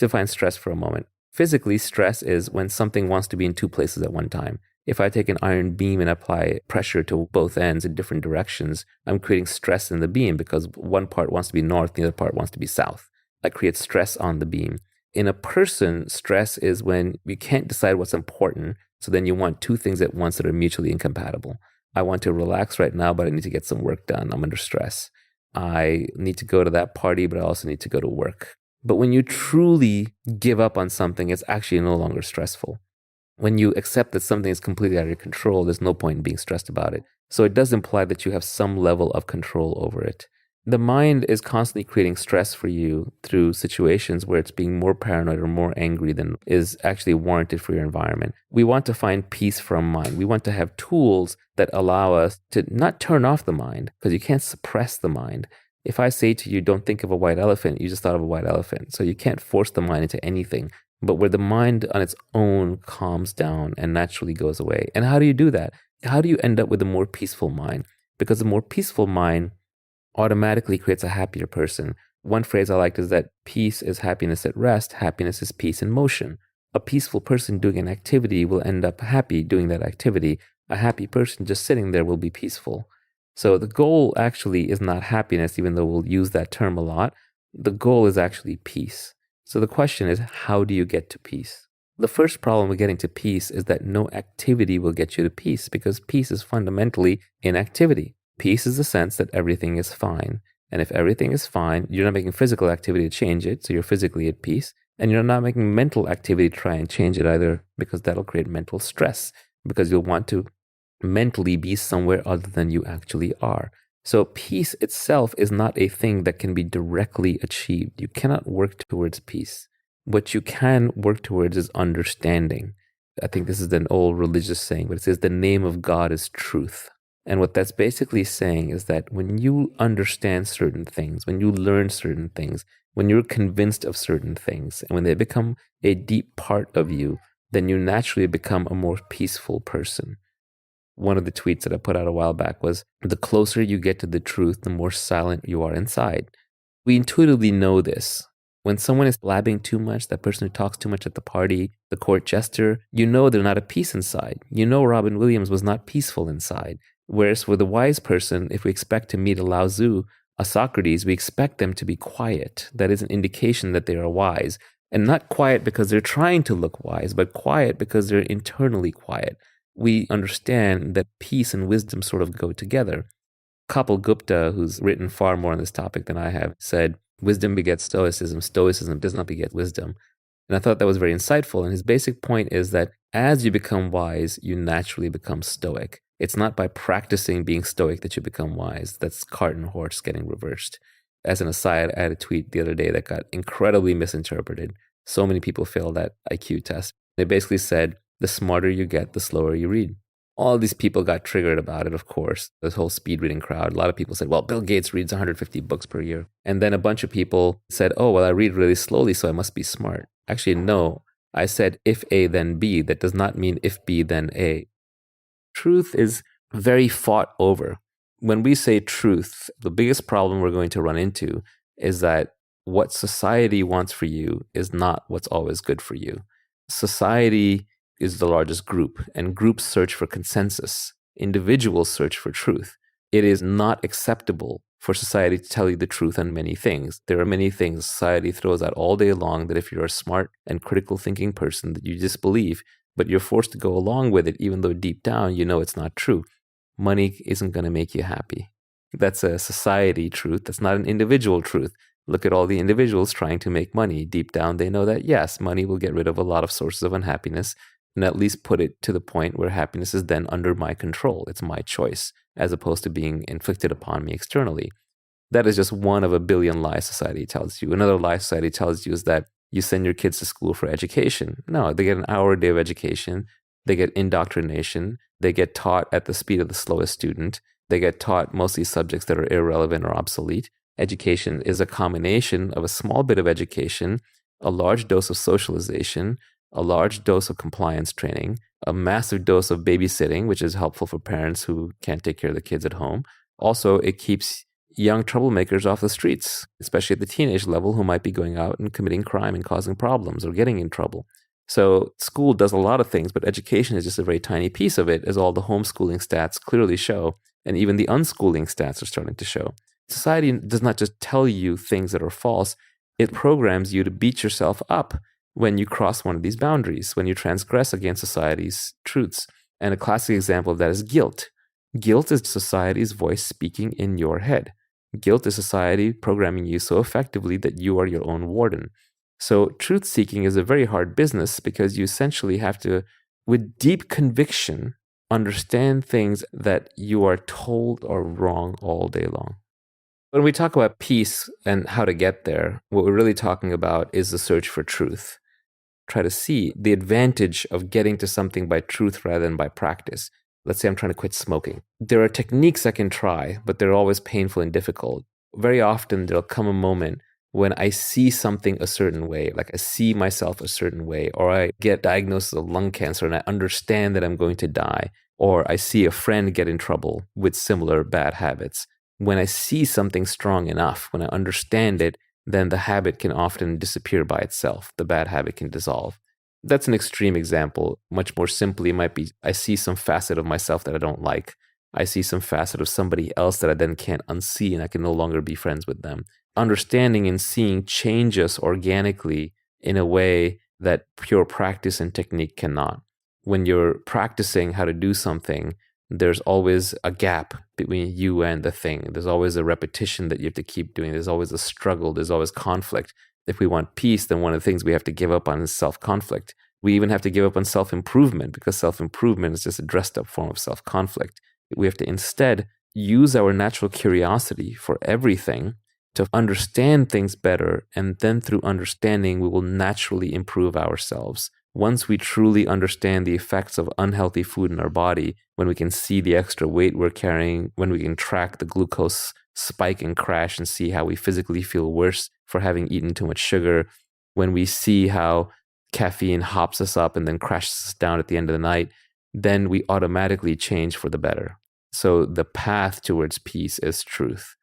define stress for a moment. Physically, stress is when something wants to be in two places at one time. If I take an iron beam and apply pressure to both ends in different directions, I'm creating stress in the beam because one part wants to be north, the other part wants to be south. I create stress on the beam. In a person, stress is when you can't decide what's important, so then you want two things at once that are mutually incompatible. I want to relax right now, but I need to get some work done. I'm under stress. I need to go to that party, but I also need to go to work. But when you truly give up on something, it's actually no longer stressful. When you accept that something is completely out of your control, there's no point in being stressed about it. So it does imply that you have some level of control over it. The mind is constantly creating stress for you through situations where it's being more paranoid or more angry than is actually warranted for your environment. We want to find peace from mind. We want to have tools that allow us to not turn off the mind, because you can't suppress the mind. If I say to you, don't think of a white elephant, you just thought of a white elephant. So you can't force the mind into anything. But where the mind on its own calms down and naturally goes away. And how do you do that? How do you end up with a more peaceful mind? Because a more peaceful mind automatically creates a happier person. One phrase I liked is that peace is happiness at rest, happiness is peace in motion. A peaceful person doing an activity will end up happy doing that activity. A happy person just sitting there will be peaceful. So the goal actually is not happiness, even though we'll use that term a lot. The goal is actually peace. So the question is, how do you get to peace? The first problem with getting to peace is that no activity will get you to peace, because peace is fundamentally inactivity. Peace is the sense that everything is fine. And if everything is fine, you're not making physical activity to change it, so you're physically at peace. And you're not making mental activity to try and change it either, because that'll create mental stress, because you'll want to mentally be somewhere other than you actually are. So peace itself is not a thing that can be directly achieved. You cannot work towards peace. What you can work towards is understanding. I think this is an old religious saying, but it says the name of God is truth. And what that's basically saying is that when you understand certain things, when you learn certain things, when you're convinced of certain things, and when they become a deep part of you, then you naturally become a more peaceful person. One of the tweets that I put out a while back was, the closer you get to the truth, the more silent you are inside. We intuitively know this. When someone is blabbing too much, that person who talks too much at the party, the court jester, you know they're not at peace inside. You know Robin Williams was not peaceful inside. Whereas with a wise person, if we expect to meet a Lao Tzu, a Socrates, we expect them to be quiet. That is an indication that they are wise. And not quiet because they're trying to look wise, but quiet because they're internally quiet. We understand that peace and wisdom sort of go together. Kapil Gupta, who's written far more on this topic than I have, said, wisdom begets stoicism, stoicism does not beget wisdom. And I thought that was very insightful. And his basic point is that as you become wise, you naturally become stoic. It's not by practicing being stoic that you become wise. That's cart and horse getting reversed. As an aside, I had a tweet the other day that got incredibly misinterpreted. So many people failed that IQ test. They basically said, the smarter you get, the slower you read. All these people got triggered about it, of course. This whole speed reading crowd. A lot of people said, well, Bill Gates reads 150 books per year. And then a bunch of people said, oh, well, I read really slowly, so I must be smart. Actually, no. I said, if A, then B. That does not mean if B, then A. Truth is very fought over. When we say truth, the biggest problem we're going to run into is that what society wants for you is not what's always good for you. Society is the largest group, and groups search for consensus. Individuals search for truth. It is not acceptable for society to tell you the truth on many things. There are many things society throws out all day long that if you're a smart and critical thinking person that you disbelieve, but you're forced to go along with it even though deep down you know it's not true. Money isn't going to make you happy. That's a society truth. That's not an individual truth. Look at all the individuals trying to make money. Deep down they know that yes, money will get rid of a lot of sources of unhappiness, and at least put it to the point where happiness is then under my control. It's my choice, as opposed to being inflicted upon me externally. That is just one of a billion lies society tells you. Another lie society tells you is that you send your kids to school for education. No, they get an hour a day of education. They get indoctrination. They get taught at the speed of the slowest student. They get taught mostly subjects that are irrelevant or obsolete. Education is a combination of a small bit of education, a large dose of socialization, a large dose of compliance training, a massive dose of babysitting, which is helpful for parents who can't take care of the kids at home. Also, it keeps young troublemakers off the streets, especially at the teenage level, who might be going out and committing crime and causing problems or getting in trouble. So school does a lot of things, but education is just a very tiny piece of it, as all the homeschooling stats clearly show, and even the unschooling stats are starting to show. Society does not just tell you things that are false, it programs you to beat yourself up when you cross one of these boundaries, when you transgress against society's truths. And a classic example of that is guilt. Guilt is society's voice speaking in your head. Guilt is society programming you so effectively that you are your own warden. So truth seeking is a very hard business because you essentially have to, with deep conviction, understand things that you are told are wrong all day long. When we talk about peace and how to get there, what we're really talking about is the search for truth. Try to see the advantage of getting to something by truth rather than by practice. Let's say I'm trying to quit smoking. There are techniques I can try, but they're always painful and difficult. Very often there'll come a moment when I see something a certain way, like I see myself a certain way, or I get diagnosed with lung cancer and I understand that I'm going to die, or I see a friend get in trouble with similar bad habits. When I see something strong enough, when I understand it, then the habit can often disappear by itself. The bad habit can dissolve. That's an extreme example. Much more simply, it might be I see some facet of myself that I don't like. I see some facet of somebody else that I then can't unsee, and I can no longer be friends with them. Understanding and seeing change us organically in a way that pure practice and technique cannot. When you're practicing how to do something, there's always a gap between you and the thing. There's always a repetition that you have to keep doing. There's always a struggle. There's always conflict. If we want peace, then one of the things we have to give up on is self-conflict. We even have to give up on self-improvement because self-improvement is just a dressed up form of self-conflict. We have to instead use our natural curiosity for everything to understand things better, and then through understanding, we will naturally improve ourselves. Once we truly understand the effects of unhealthy food in our body, when we can see the extra weight we're carrying, when we can track the glucose spike and crash and see how we physically feel worse for having eaten too much sugar, when we see how caffeine hops us up and then crashes us down at the end of the night, then we automatically change for the better. So the path towards peace is truth.